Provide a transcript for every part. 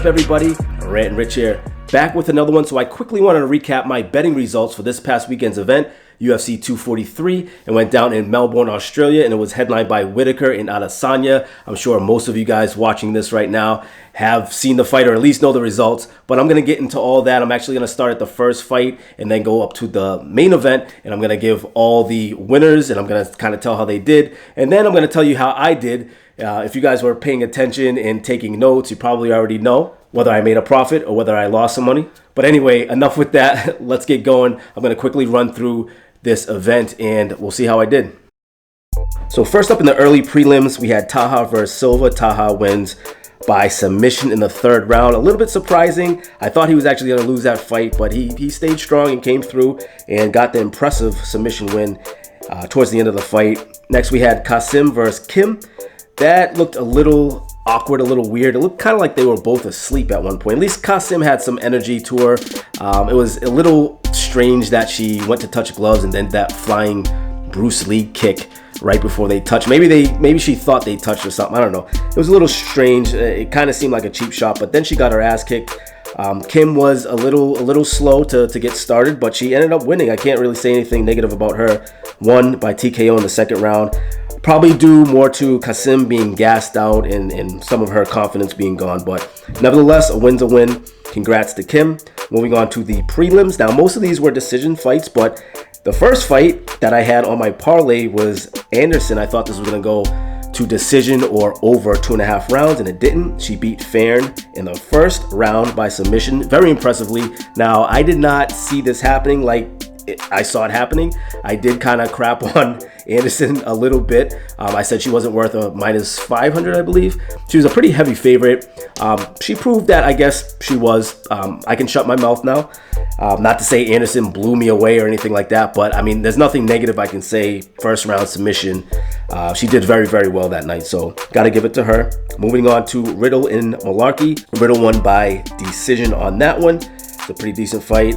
up, everybody? Rant and Rich here, back with another one. So I quickly wanted to recap my betting results for this past weekend's event, UFC 243. It went down in Melbourne, Australia, and it was headlined by Whitaker and Adesanya. I'm sure most of you guys watching this right now have seen the fight or at least know the results, but I'm going to get into all that. I'm actually going to start at the first fight and then go up to the main event, and I'm going to give all the winners, and I'm going to kind of tell how they did, and then I'm going to tell you how I did. If you guys were paying attention and taking notes, you probably already know whether I made a profit or whether I lost some money. But anyway, enough with that. Let's get going. I'm going to quickly run through this event and we'll see how I did. So first up in the early prelims, we had Taha versus Silva. Taha wins by submission in the third round. A little bit surprising. I thought he was actually going to lose that fight, but he stayed strong and came through and got the impressive submission win towards the end of the fight. Next, we had Kasim versus Kim. That looked a little awkward, a little weird. It looked kind of like they were both asleep at one point. At least Kasim had some energy to her. It was a little strange that she went to touch gloves and then that flying Bruce Lee kick right before they touched. Maybe she thought they touched or something. I don't know. It was a little strange. It kind of seemed like a cheap shot, but then she got her ass kicked. Kim was a little slow to get started, but she ended up winning. I can't really say anything negative about her. Won by TKO in the second round. Probably due more to Kasim being gassed out and some of her confidence being gone. But nevertheless, a win's a win. Congrats to Kim. Moving on to the prelims. Now, most of these were decision fights, but the first fight that I had on my parlay was Anderson. I thought this was going to go to decision or over 2.5 rounds, and it didn't. She beat Farron in the first round by submission, very impressively. Now, I did not see this happening like I saw it happening. I did kind of crap on Anderson a little bit. I said she wasn't worth a minus 500, I believe. She was a pretty heavy favorite. She proved that I guess she was. I can shut my mouth now. Not to say Anderson blew me away or anything like that, but I mean, there's nothing negative I can say. First round submission. She did very, very well that night, so got to give it to her. Moving on to Riddle and Malarkey. Riddle won by decision on that one. It's a pretty decent fight.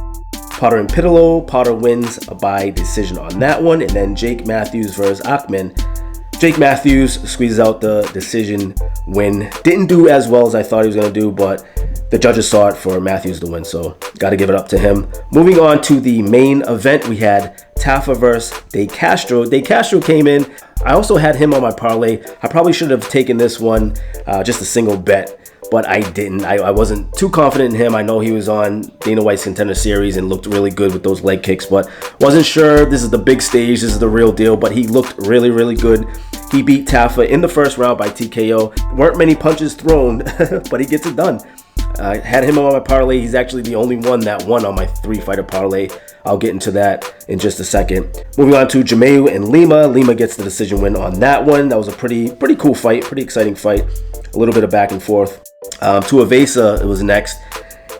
Potter and Pitolo. Potter wins by decision on that one. And then Jake Matthews versus Ackman. Jake Matthews squeezes out the decision win. Didn't do as well as I thought he was going to do, but the judges saw it for Matthews to win, so got to give it up to him. Moving on to the main event, we had Tafa versus De Castro. De Castro came in. I also had him on my parlay. I probably should have taken this one, just a single bet, but I didn't. I wasn't too confident in him. I know he was on Dana White's Contender Series and looked really good with those leg kicks, but wasn't sure. This is the big stage. This is the real deal, but he looked really, really good. He beat Tafa in the first round by TKO. Weren't many punches thrown, but he gets it done. I had him on my parlay. He's actually the only one that won on my 3-fighter parlay. I'll get into that in just a second. Moving on to Jameu and Lima. Lima gets the decision win on that one. That was a pretty cool fight, pretty exciting fight. A little bit of back and forth. Tuivasa, it was next.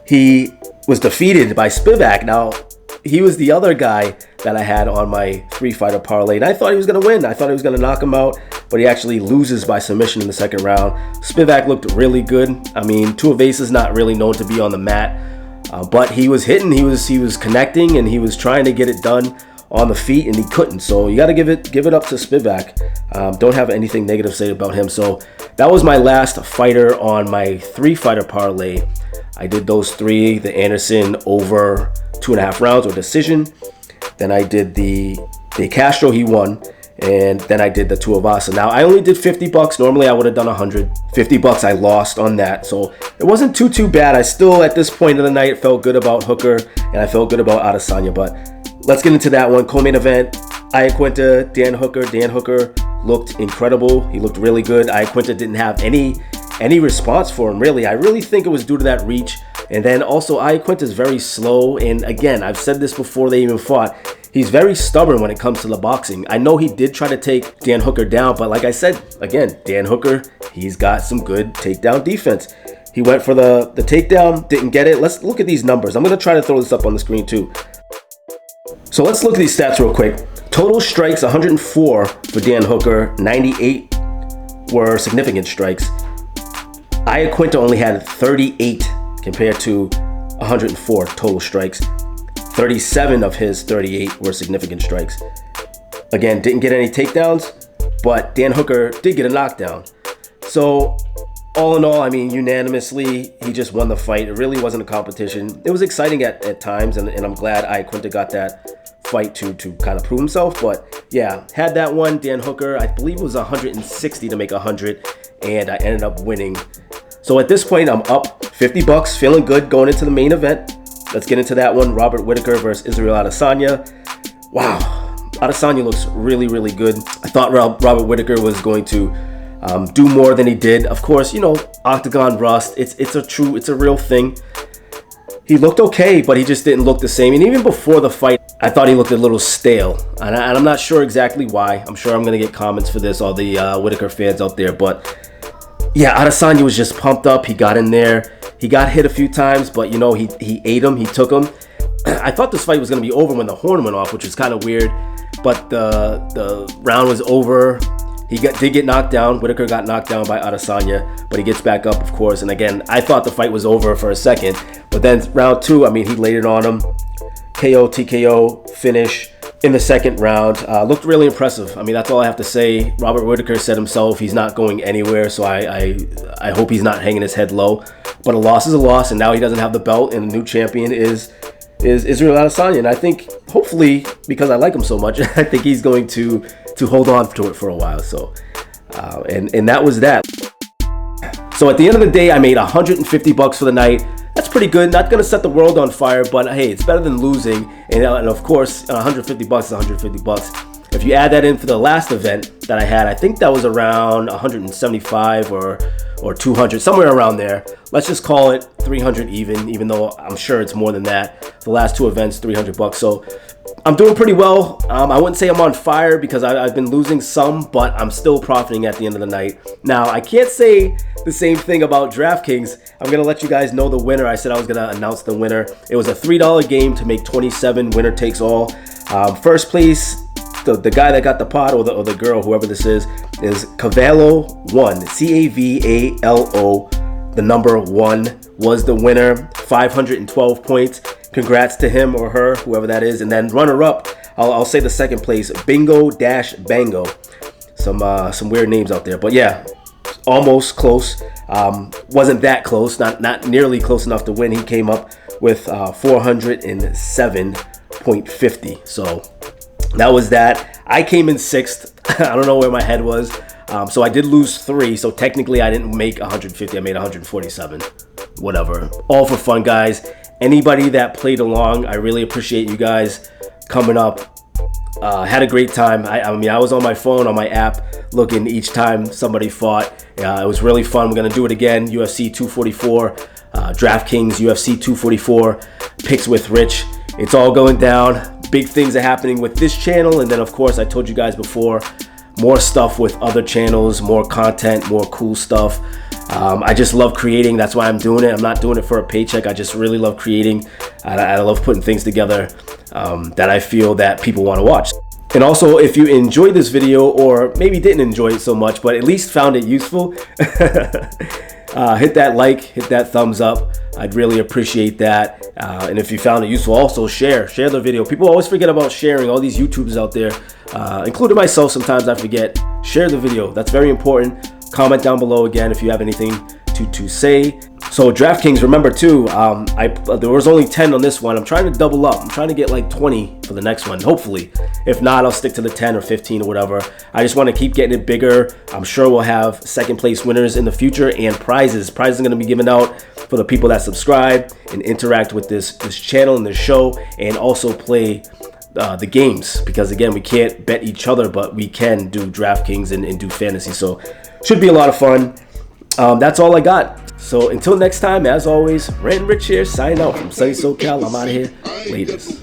He was defeated by Spivak. Now, he was the other guy that I had on my 3-fighter parlay, and I thought he was going to win. I thought he was going to knock him out, but he actually loses by submission in the second round. Spivak looked really good. I mean, Tuivasa's not really known to be on the mat, but he was hitting, he was connecting, and he was trying to get it done on the feet, and he couldn't. So you got to give it up to Spivak. Don't have anything negative to say about him. So that was my last fighter on my 3-fighter parlay. I did those 3, the Anderson over 2.5 rounds or decision. Then I did the Castro, he won. And then I did the Tuivasa. Now, I only did $50. Normally, I would have done $100. $50 I lost on that. So it wasn't too bad. I still, at this point of the night, felt good about Hooker. And I felt good about Adesanya. But let's get into that one. Co-main event, Iaquinta, Dan Hooker. Dan Hooker looked incredible. He looked really good. Iaquinta didn't have any response for him, really. I really think it was due to that reach. And then also, Iaquinta is very slow. And again, I've said this before they even fought. He's very stubborn when it comes to the boxing. I know he did try to take Dan Hooker down, but like I said, again, Dan Hooker, he's got some good takedown defense. He went for the takedown, didn't get it. Let's look at these numbers. I'm going to try to throw this up on the screen too. So let's look at these stats real quick. Total strikes, 104 for Dan Hooker. 98 were significant strikes. Iaquinta only had 38 compared to 104 total strikes. 37 of his 38 were significant strikes. Again, didn't get any takedowns, but Dan Hooker did get a knockdown. So All in all, I mean, unanimously, he just won the fight. It really wasn't a competition. It was exciting at times, and I'm glad Iaquinta got that fight to kind of prove himself. But yeah, had that one. Dan Hooker, I believe it was 160 to make 100, and I ended up winning. So at this point, I'm up $50, feeling good going into the main event. Let's get into that one. Robert Whittaker versus Israel Adesanya. Wow, Adesanya looks really, really good. I thought Robert Whittaker was going to do more than he did. Of course, you know, octagon rust. It's a real thing. He looked okay, but he just didn't look the same. And even before the fight, I thought he looked a little stale. And I'm not sure exactly why. I'm sure I'm going to get comments for this, all the Whittaker fans out there. But yeah, Adesanya was just pumped up. He got in there. He got hit a few times, but you know, he ate him. He took him. I thought this fight was going to be over when the horn went off, which was kind of weird. But the round was over. He did get knocked down. Whittaker got knocked down by Adesanya, but he gets back up, of course. And again, I thought the fight was over for a second. But then round two, I mean, he laid it on him. KO, TKO, finish in the second round. Looked really impressive. I mean, that's all I have to say. Robert Whittaker said himself he's not going anywhere, so I hope he's not hanging his head low. But a loss is a loss, and now he doesn't have the belt, and the new champion is Israel Adesanya. And I think, hopefully, because I like him so much, I think he's going to hold on to it for a while. So, and that was that. So at the end of the day, I made $150 for the night. That's pretty good. Not going to set the world on fire, but hey, it's better than losing. And of course, $150 is $150. If you add that in for the last event that I had, I think that was around 175 or 200, somewhere around there. Let's just call it 300 even though I'm sure it's more than that. The last two events, $300. So I'm doing pretty well. I wouldn't say I'm on fire because I've been losing some, but I'm still profiting at the end of the night. Now, I can't say the same thing about DraftKings. I'm going to let you guys know the winner. I said I was going to announce the winner. It was a $3 game to make 27, winner takes all. First place, the guy that got the pot, or the girl, whoever this is Cavallo 1, Cavalo. The number 1 was the winner, 512 points. Congrats to him or her, whoever that is. And then runner-up, I'll say the second place, Bingo-Bango. Some weird names out there, but yeah, almost close. Wasn't that close, not nearly close enough to win. He came up with 407.50. So that was that. I came in 6th. I don't know where my head was. So I did lose 3. So technically I didn't make 150. I made 147. Whatever. All for fun, guys. Anybody that played along, I really appreciate you guys coming up. Had a great time. I mean, I was on my phone, on my app, looking each time somebody fought. It was really fun. I'm going to do it again. UFC 244, DraftKings, UFC 244, picks with Rich. It's all going down. Big things are happening with this channel. And then, of course, I told you guys before, more stuff with other channels, more content, more cool stuff. I just love creating. That's why I'm doing it. I'm not doing it for a paycheck. I just really love creating. I love putting things together that I feel that people want to watch. And also, if you enjoyed this video, or maybe didn't enjoy it so much, but at least found it useful, hit that like, hit that thumbs up. I'd really appreciate that. And if you found it useful, also share the video. People always forget about sharing. All these YouTubers out there, including myself, sometimes I forget. Share the video. That's very important. Comment down below again if you have anything to say. So DraftKings, remember too, there was only 10 on this one. I'm trying to double up. I'm trying to get like 20 for the next one, hopefully. If not, I'll stick to the 10 or 15 or whatever. I just want to keep getting it bigger. I'm sure we'll have second place winners in the future, and prizes. Prizes are going to be given out for the people that subscribe and interact with this channel and this show, and also play the games, because again, we can't bet each other, but we can do DraftKings and do fantasy. So should be a lot of fun. That's all I got. So until next time, as always, Rant and Rich here, signing out from sunny SoCal. I'm out of here. Latest.